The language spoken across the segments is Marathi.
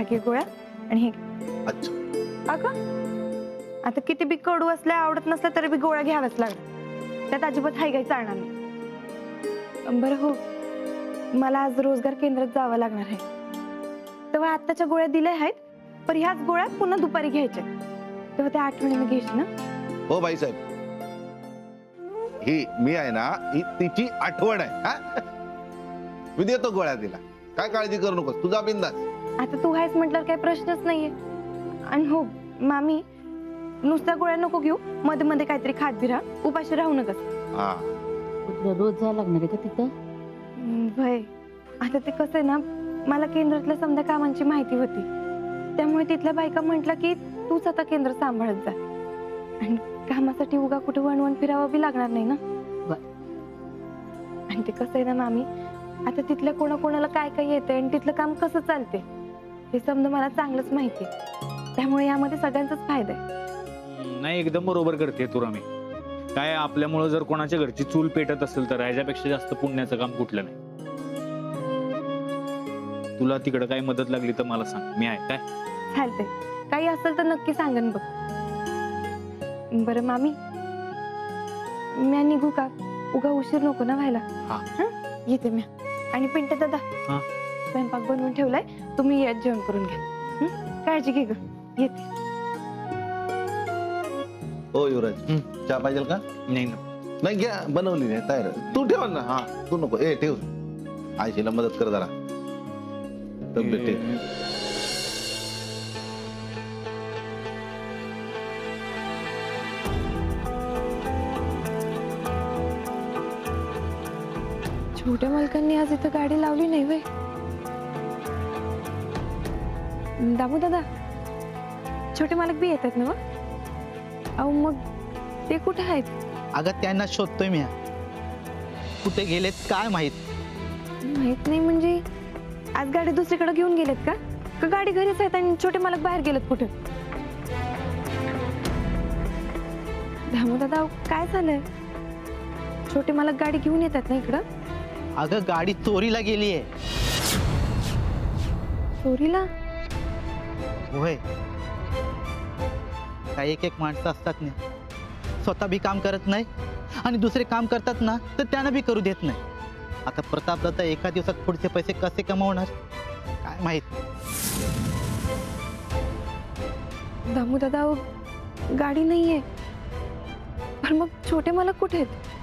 घे गोळ्या आणि हे अच्छा अगं आता किती बी कडू असल्या आवडत नसलं तरी बी गोळ्या घ्याव्याच लागतात. त्यात अजिबात हाय काही चालणार नाही. बरं हो, मला आज रोजगार केंद्रात जावं लागणार आहे. तेव्हा आत्ताच्या गोळ्या दिल्या आहेत, पण ह्याच गोळ्या पुन्हा दुपारी घ्यायच्या. तेव्हा त्या आठवणीने घ्यायची ना. हो बाईसाहेब, ही मी आहे ना, ही तिची आठवण आहे. हा? मी देतो गोळ्या तिला, काय काळजी करू नकोस, तुझा बिंदास. आता तू आहेस म्हटल्यावर काही प्रश्नच नाहीये. आणि हो मामी, नुसत्या गोळ्या नको घेऊ, मध्ये मध्ये काहीतरी खात बी राहा, उपाशी राहू नकस. हा रोज जायला लागणार आहे का तिथं? भय आता ते कसं आहे ना, मला केंद्रातल्या समजा कामांची माहिती होती, त्यामुळे तिथल्या बायका म्हटलं की तूच आता केंद्र सांभाळत जा. आणि कामासाठी उगा कुठे वणवण फिरावं बी लागणार नाही ना. आणि ते कसं आहे ना मामी, आता तिथल्या कोणाकोणाला काय काय येतंय आणि तिथलं काम कसं चालते हे समजा मला चांगलंच माहिती, त्यामुळे यामध्ये सगळ्यांचाच फायदा आहे. नाही, एकदम बरोबर करते तू रमी. काय आपल्यामुळं जर कोणाच्या घरची चूल पेटत असेल तर ह्याच्यापेक्षा जास्त पुण्याचं काम कुठलं नाही. तुला तिकडं काही मदत लागली तर मला सांग, मी आहे काय. चालतंय, काही असेल तर नक्की सांगन बघ. बरं मामी, म्या निघू का? उगा उशीर नको ना व्हायला. हा. येते म्या. आणि पिंटे दादा, हा. स्वयंपाक बनवून ठेवलाय, तुम्ही यात जेवण करून घ्या. काळजी घे ग. येते. हो युवराज, चहा पाहिजे का? नाही ना. नाही घ्या, बनवली नाही तयार. तू ठेव ना. हा तू नको, ए ठेव. आयशीला मदत कर जरा, तब्येत ठेव. छोट्या मालकांनी आज इथं गाडी लावली नाही वय. दामू दादा, छोटे मालक बी येतात ना? अहो मग ते कुठे आहेत? अगं त्यांना शोधतोय मी. कुठे गेलेत काय माहित. माहित नाही म्हणजे आज गाडी दुसरीकडे घेऊन गेलेत का? का गाडी घरीच आहेत आणि छोटे मालक बाहेर गेलेत कुठे? दामू दादा, काय झालंय? छोटे मालक गाडी घेऊन येतात ना इकडं? अगं गाडी चोरीला गेलीये. चोरीला? होय. काही एक एक माणसं असतात ना, स्वतः बी काम करत नाही आणि दुसरे काम करतात ना तर त्यांना बी करू देत नाही. आता प्रताप दादा एका दिवसात पुढचे पैसे कसे कमावणार काय माहित. दामू दादा, गाडी नाहीये, पण मग छोटे मालक कुठे आहेत?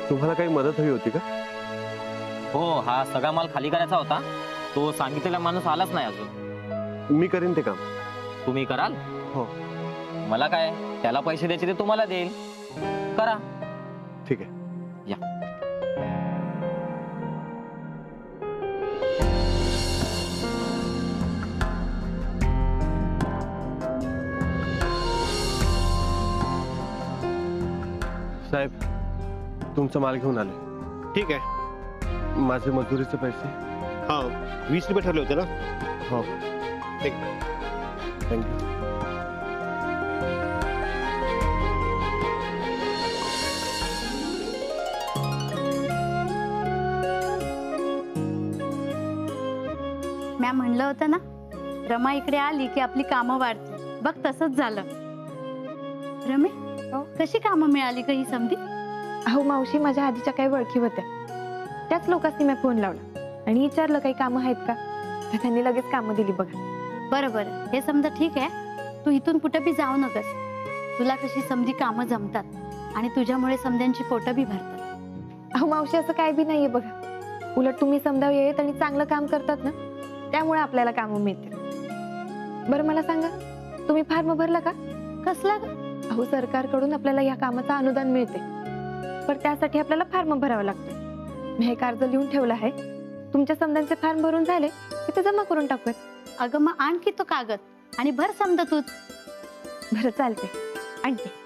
तुम्हाला काही मदत हवी होती का? हो, हा सगळा माल खाली करायचा होता. तो सांगितलेला माणूस आलाच नाही अजून. मी करेन ते काम. तुम्ही कराल? हो. मला काय, त्याला पैसे द्यायचे ते तुम्हाला देईल. करा. ठीक आहे. या. साहेब, तुमचा माल घेऊन आले. ठीक आहे. माझे मजुरीचे पैसे? हा, 20 रुपये ठरले होते ना? हो. ठीक. थँक्यू. म्या म्हणलं होतं ना, रमा इकडे आली की आपली कामं वाढतील. बघ तसंच झालं. रमे हो? कशी कामं मिळाली का ही समधी? अहो मावशी, माझ्या आधीच्या काही ओळखी होत्या, त्याच लोकांनी मी फोन लावला आणि विचारलं काही कामं आहेत का, तर त्यांनी लगेच कामं दिली बघा. बरं बरं, हे समजा ठीक आहे. तू इथून कुठं बी जाऊ नकस. तुला कशी समधी कामं जमतात आणि तुझ्यामुळे समध्यांची पोटं बी भरतात. अहो मावशी, असं काय बी नाहीये बघा. उलट तुम्ही समजा येत आणि चांगलं काम करतात ना, त्यामुळे आपल्याला कामं मिळते. बरं मला सांगा, तुम्ही फॉर्म भरला का? कसला ग? अहो सरकारकडून आपल्याला या कामाचं अनुदान मिळते, पण त्यासाठी आपल्याला फॉर्म भरावा लागतो. मी एक अर्ज लिहून ठेवला आहे. तुमच्या समजांचे फॉर्म भरून झाले की ते जमा करून टाकूयात. अगं मग आणखी तो कागद आणि भर समजा तूच. बरं चालते, आणते.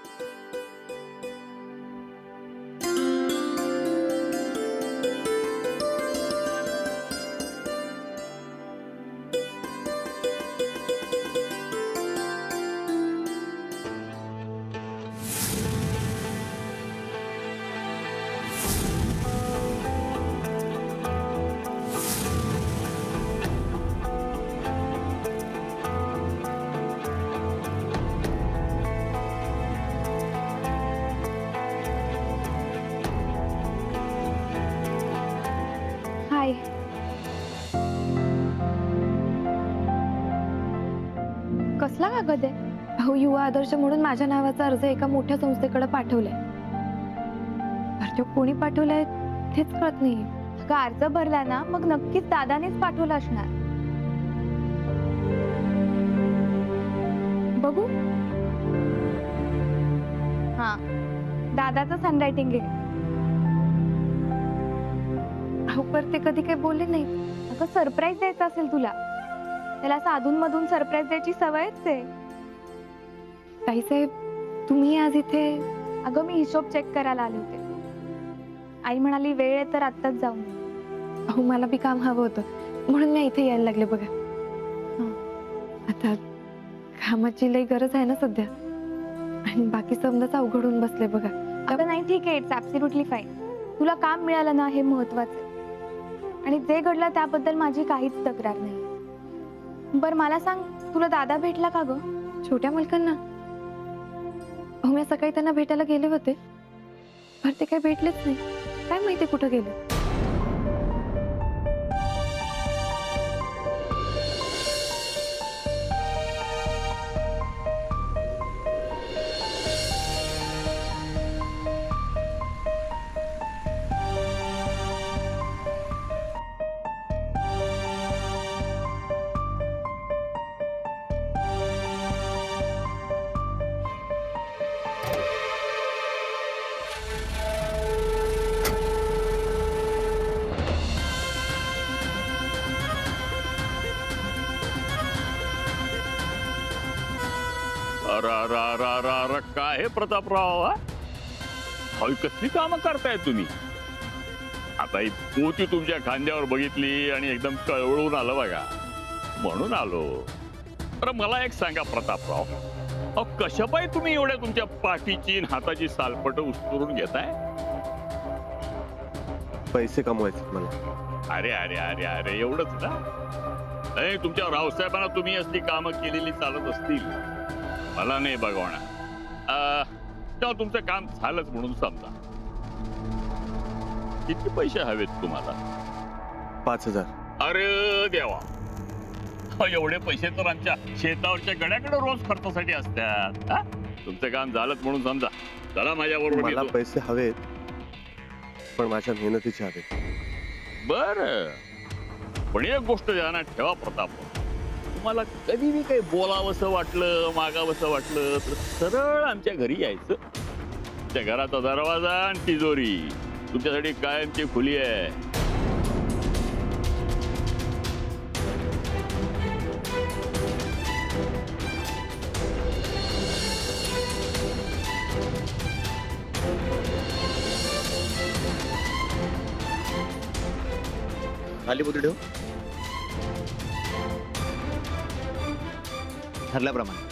हाय. कसला कागद आहे? अहो युवा आदर्श म्हणून माझ्या नावाचा अर्ज एका मोठ्या संस्थेकडे पाठवलाय. अर्ज कोणी पाठवलाय तेच कळत नाही. का अर्ज भरला ना, मग नक्कीच दादानेच पाठवला असणार. बघू. हा, दादाचंच हँडरायटिंग आहे. अहो पर ते कधी काही बोलले नाही. अगं सरप्राईज द्यायचं असेल तुला, त्याला असं अधूनमधून सरप्राईज द्यायची सवयच आहे. ताईसाहेब, तुम्ही आज इथे? अगं मी हिशोब चेक करायला आले होते. आई म्हणाली वेळ आहे तर आत्ताच जाऊ. अहो मला बी काम हवं होतं म्हणून मी इथे यायला लागले बघा. आता कामाची लई गरज आहे ना सध्या, आणि बाकी समजाच अवघडून बसले बघा. अगं नाही, ठीक आहे, इट्स ॲब्सोल्युटली फाईन. तुला काम मिळालं ना, हे महत्वाचं आहे. आणि जे घडलं त्याबद्दल माझी काहीच तक्रार नाही. बरं मला सांग, तुला दादा भेटला का ग? छोट्या मुलकांना? अहो मी सकाळी त्यांना भेटायला गेले होते, पण ते काही भेटलेच नाही. काय माहिती कुठं गेले. काय हे प्रतापराव, हवी कसली कामं करताय तुम्ही? आता ही पोती तुमच्या खांद्यावर बघितली आणि एकदम कळवळून आलं बघा, म्हणून आलो. तर मला एक सांगा प्रतापराव, अहो कशा पायी तुम्ही एवढ्या तुमच्या पाठीची हाताची सालपट उस्तरून घेताय? पैसे कमवायचे मला. अरे अरे अरे अरे एवढंच ना? नाही, तुमच्या रावसाहेबांना तुम्ही असली कामं केलेली चालत असतील, मला नाही बघवणार. तेव्हा तुमचं काम झालंच म्हणून समजा. किती पैसे हवेत तुम्हाला? 5,000. अरे देवा, एवढे पैसे तर आमच्या शेतावरच्या गड्याकडे रोज खर्चासाठी असतात. तुमचं काम झालंच म्हणून समजा. चला माझ्या बरोबर. मला पैसे हवेत, पण माझ्या मेहनतीचे हवेत. बर, पण एक गोष्ट ध्यानात ठेवा प्रताप, तुम्हाला कधी बी काही बोलावंसं वाटलं, मागावंसं वाटलं तर सरळ आमच्या घरी यायचं. त्या घराचा दरवाजा आणि तिजोरी तुमच्यासाठी कायमची खुली आहे. खाली बुद्धी ठेव. ठरल्याप्रमाणे.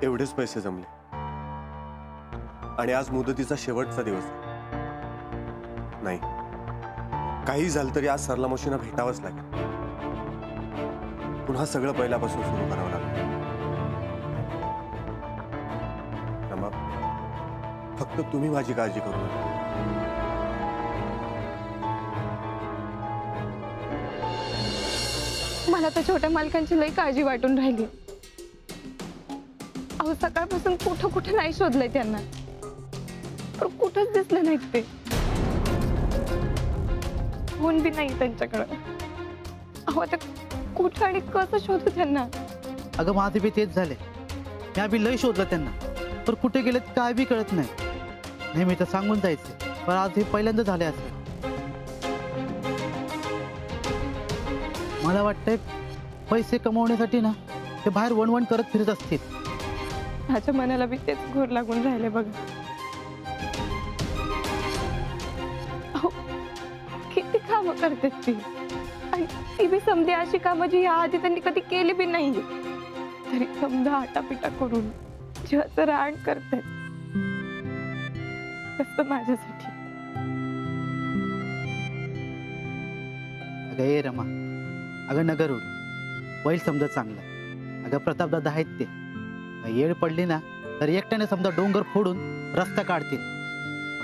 एवढेच पैसे जमले आणि आज मुदतीचा शेवटचा दिवस आहे. नाही, काही झालं तरी आज सरला मावशींना भेटावंच लागेल. पुन्हा सगळं पहिल्यापासून सुरू करावं लागेल. रमा, फक्त तुम्ही माझी काळजी करू नका. मला तर छोट्या मालकांची लई काळजी वाटून राहिली. अहो सकाळपासून कुठं कुठं नाही शोधलंय त्यांना, पण कुठंच दिसलं नाहीत ते. फोन बी नाही त्यांच्याकडं. अहो आता कुठं आणि कसं शोधू त्यांना? अगं माझे बी तेच झाले. मी बी लय शोधलं त्यांना, पण कुठे गेलेत काय बी कळत नाही. नेहमी तर सांगून जायचे, पण आज हे पहिल्यांदा झाले असं. मला वाटतंय पैसे कमवण्यासाठी ना ते बाहेर वणवण करत फिरत असतील. माझ्या मनाला बी तेच घोर लागून राहिले बघा. अहो किती कामं करतात ती, आणि ती बी समधी अशी कामं जी आधी त्यांनी कधी केली बी नाही, तरी समजा आटापिटा करून जीवाचं रान करतात. कसं माझ्यासाठी. अगं ये रमा, अगं नगर उड बैल समजा चांगलं. अगं प्रतापदादा आहेत ते, येळ पडली ना तर एकट्याने समजा डोंगर फोडून रस्ता काढतील.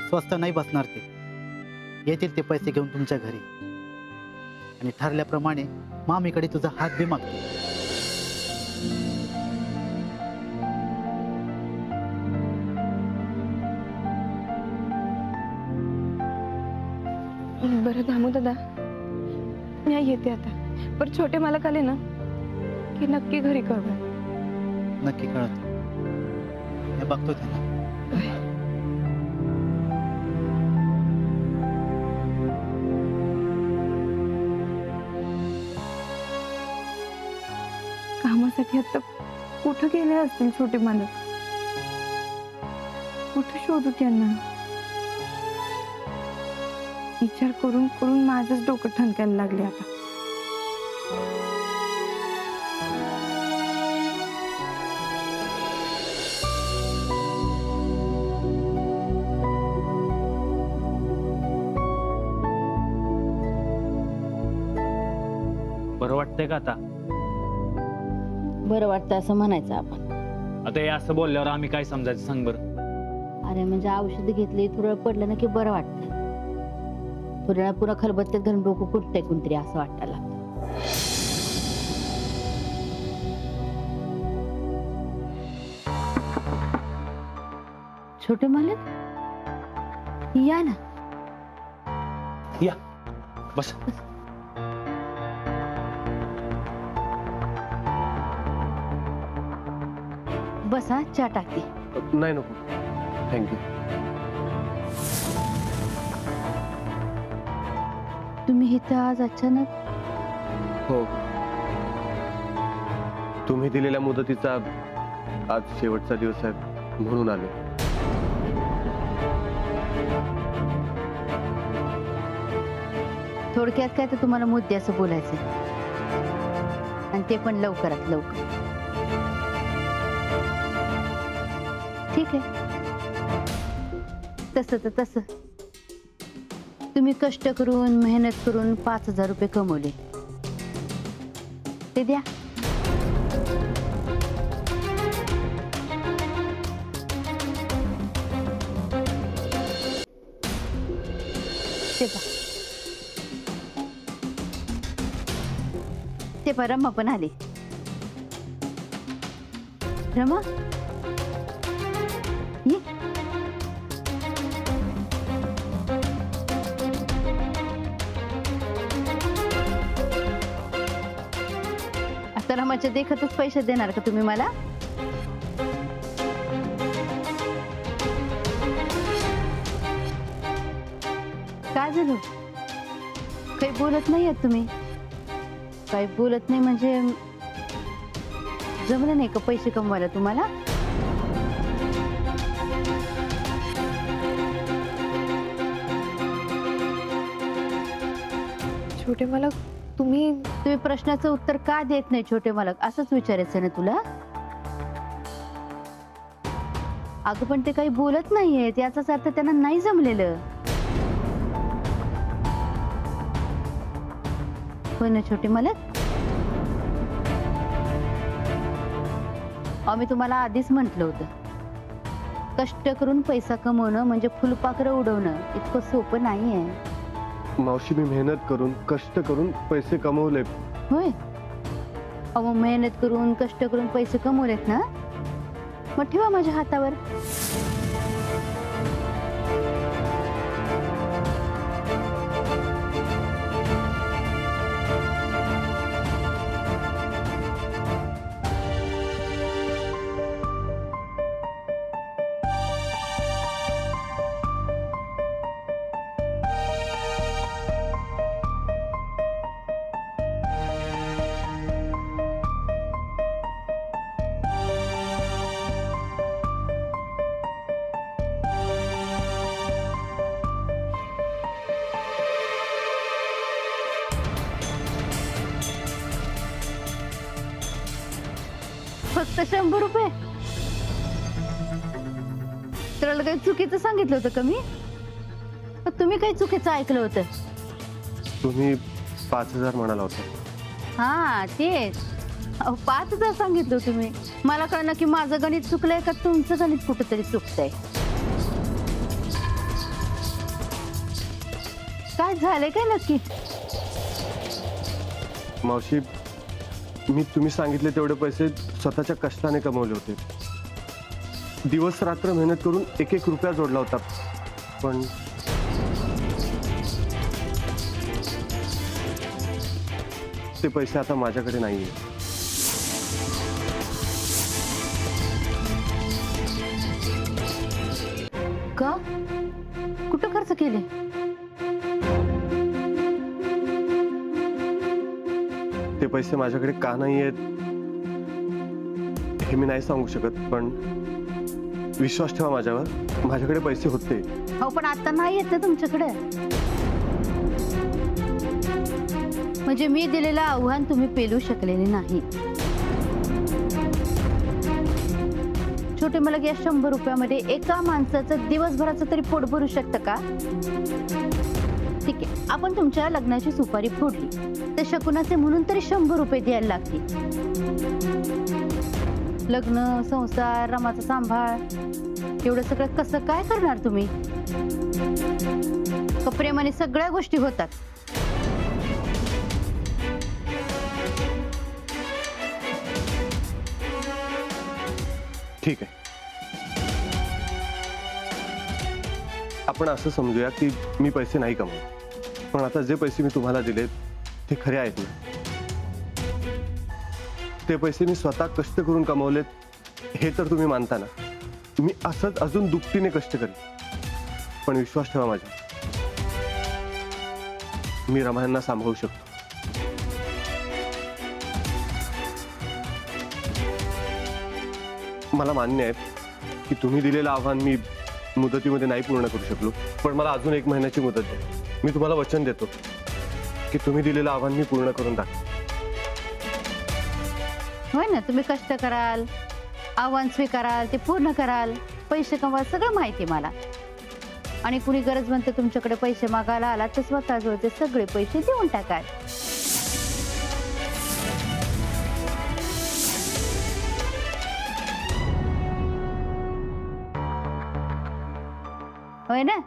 स्वस्त नाही बसणार ते. येतील ते पैसे घेऊन तुमच्या घरी आणि ठरल्याप्रमाणे मामीकडे तुझा हात बी मागतील. बरं दामू दादा, मी येते आता. पण छोटे मालक आले ना की नक्की घरी कळवा. नक्की कळत. मी बघतो त्यांना. कामासाठी आता कुठं गेले असतील छोटे मालक? कुठं शोधू त्यांना? विचार करून करून माझंच डोकं ठणकायला लागले आता. बरं वाटतंय का आता? बरं वाटतं असं म्हणायचं आपण. आता हे असं बोलल्यावर आम्ही काय समजायचं सांग बरं? अरे म्हणजे औषध घेतली, थोडं पडलं ना की बरं वाटतं. थोड्या पुन्हा खलबत्त्यात घालून डोकं कुठतंय कोणतरी असं वाटायला लागतं. छोटे मालक या ना. या बस. बसा, चहा टाकते. नाही नको, थँक्यू. तुम्ही इथं आज अचानक? हो, तुम्ही दिलेल्या मुदतीचा आज शेवटचा दिवस आहे म्हणून आलो. थोडक्यात काय तर तुम्हाला मुद्द्याचं बोलायचं, आणि ते पण लवकरात लवकर. ठीक आहे, तसं तर तसं. तुम्ही कष्ट करून मेहनत करून 5,000 रुपये कमवले, ते द्या. ते पहा रमा पण आली. रमा ये. आता रमाच्या देखतच पैसे देणार का तुम्ही मला? काय झालं? काही बोलत नाही आहेत तुम्ही? काही बोलत नाही म्हणजे जमलं नाही का पैसे कमवायला तुम्हाला? छोटे मालक, तुम्ही प्रश्नाचं उत्तर का देत नाही छोटे मालक? असंच विचारायचं ना तुला? अगं पण ते काही बोलत नाहीयेत, याचाच अर्थ त्यांना नाही जमलेलं. होय ना छोटी मलक? मी तुम्हाला आधीच म्हटलं होतं, कष्ट करून पैसा कमवणं म्हणजे फुलपाखरं उडवणं इतकं सोपं नाहीये. मावशी, मी मेहनत करून कष्ट करून पैसे कमवले. होय, अहो मेहनत करून कष्ट करून पैसे कमवलेत ना, मग ठेवा माझ्या हातावर. फक्त 100 रुपये? तर काही चुकीचं सांगितलं होतं का मी? तुम्ही काही चुकीचं ऐकलं होतं? तुम्ही 5,000 म्हणाला होता. हा तेच. 5,000 सांगितलं तुम्ही. मला कळलं की माझं गणित चुकलंय का तुमचं गणित कुठंतरी चुकतंय. काय झालंय काय नक्की? मावशी, मी तुम्ही सांगितले तेवढे पैसे स्वतःच्या कष्टाने कमवले होते. दिवस रात्र मेहनत करून एक एक रुपया जोडला होता. पण ते पैसे आता माझ्याकडे नाहीये. का? कुठं खर्च केले? ते पैसे माझ्याकडे का नाही आहेत हे मी नाही सांगू शकत, पण विश्वास ठेवा माझ्यावर, माझ्याकडे पैसे होते. हो पण आता नाही येत ना तुमच्याकडे. म्हणजे मी दिलेलं आव्हान तुम्ही पेलू शकलेले नाही. छोटे मला या 100 रुपयामध्ये एका माणसाचं दिवसभराचं तरी पोट भरू शकतं का? ठीक आहे, आपण तुमच्या लग्नाची सुपारी फोडली तर शकुनाचे म्हणून तरी 100 रुपये द्यायला लागतील. लग्न, संसार, रमाचा सांभाळ एवढं सगळं कसं काय करणार तुम्ही? प्रेमाने सगळ्या गोष्टी होतात. ठीक आहे, आपण असं समजूया की मी पैसे नाही कमवले, पण आता जे पैसे मी तुम्हाला दिले ते खरे आहेत ना? ते पैसे मी स्वतः कष्ट करून कमवलेत हे तर तुम्ही मानता ना? मी असंच अजून दुपटीने कष्ट करेन, पण विश्वास ठेवा माझ्या, मी रमायांना सांभाळू शकतो. मला मान्य आहे की तुम्ही दिलेलं आव्हान मी मुदतीमध्ये नाही पूर्ण करू शकलो, पण मला अजून 1 महिन्याची मुदत द्या. मी तुम्हाला वचन देतो की तुम्ही दिलेलं आव्हान मी पूर्ण करून दाखवेन. होय ना, तुम्ही कष्ट कराल, आव्हान स्वीकाराल, ते पूर्ण कराल, पैसे कमवाल, सगळं माहिती मला. आणि कुणी गरज म्हणते तुमच्याकडे पैसे मागायला आला तर स्वतः जोडचे सगळे पैसे देऊन टाकाल. होय ना?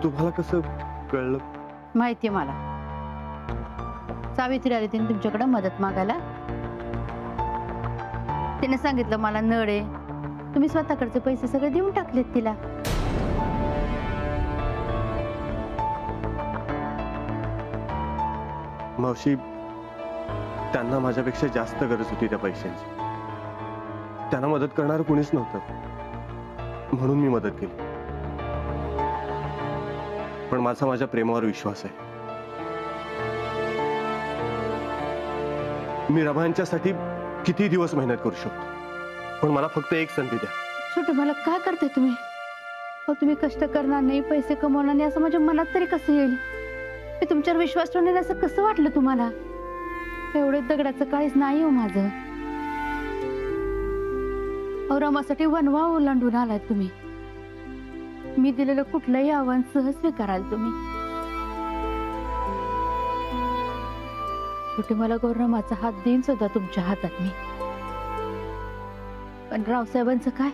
तुम्हाला कसं कळलं? माहितीये मला. सावित्री आली तिने तुमच्याकडे मदत मागायला. तिने सांगितलं मला नळ आहे, तुम्ही स्वतःकडचे पैसे सगळे देऊन टाकलेत तिला. मावशी, त्यांना माझ्यापेक्षा जास्त गरज होती त्या पैशांची. त्यांना मदत करणार कुणीच नव्हतं, म्हणून मी मदत केली. पण माझ्या प्रेमावर विश्वास आहे. मी रमायांच्यासाठी किती दिवस मेहनत करू शकतो, पण मला फक्त एक संधी द्या. छोटे मला काय करते तुम्ही? हो, तुम्ही कष्ट करणार नाही, पैसे कमवणार नाही असं माझ्या मनात तरी कसं येईल? मी तुमच्यावर विश्वास ठेवणार असं कसं वाटलं तुम्हाला? एवढे दगडाचं काहीच नाही हो माझं. अहो, रमासाठी वनवा ओलांडून आलाय तुम्ही. मी दिलेलं कुठलंही आव्हान सहज स्वीकाराल तुम्ही. शेवटी मला गौरमाचा हात देईन सुद्धा तुमच्या हातात मी. पण रावसाहेबांचं काय?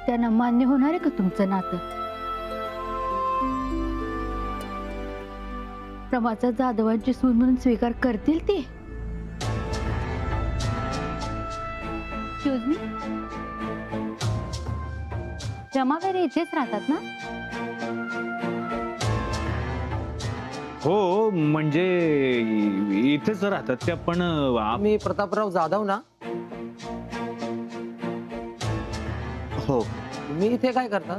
त्यांना मान्य होणार आहे का तुमचं नातं? रमाचा जाधवांची सून म्हणून स्वीकार करतील ते? एक्सक्यूज मी, रमा वगैरे इथेच राहतात ना? हो म्हणजे इथेच राहतात त्या, पण मी प्रतापराव जाधव ना. हो तुम्ही इथे काय करता?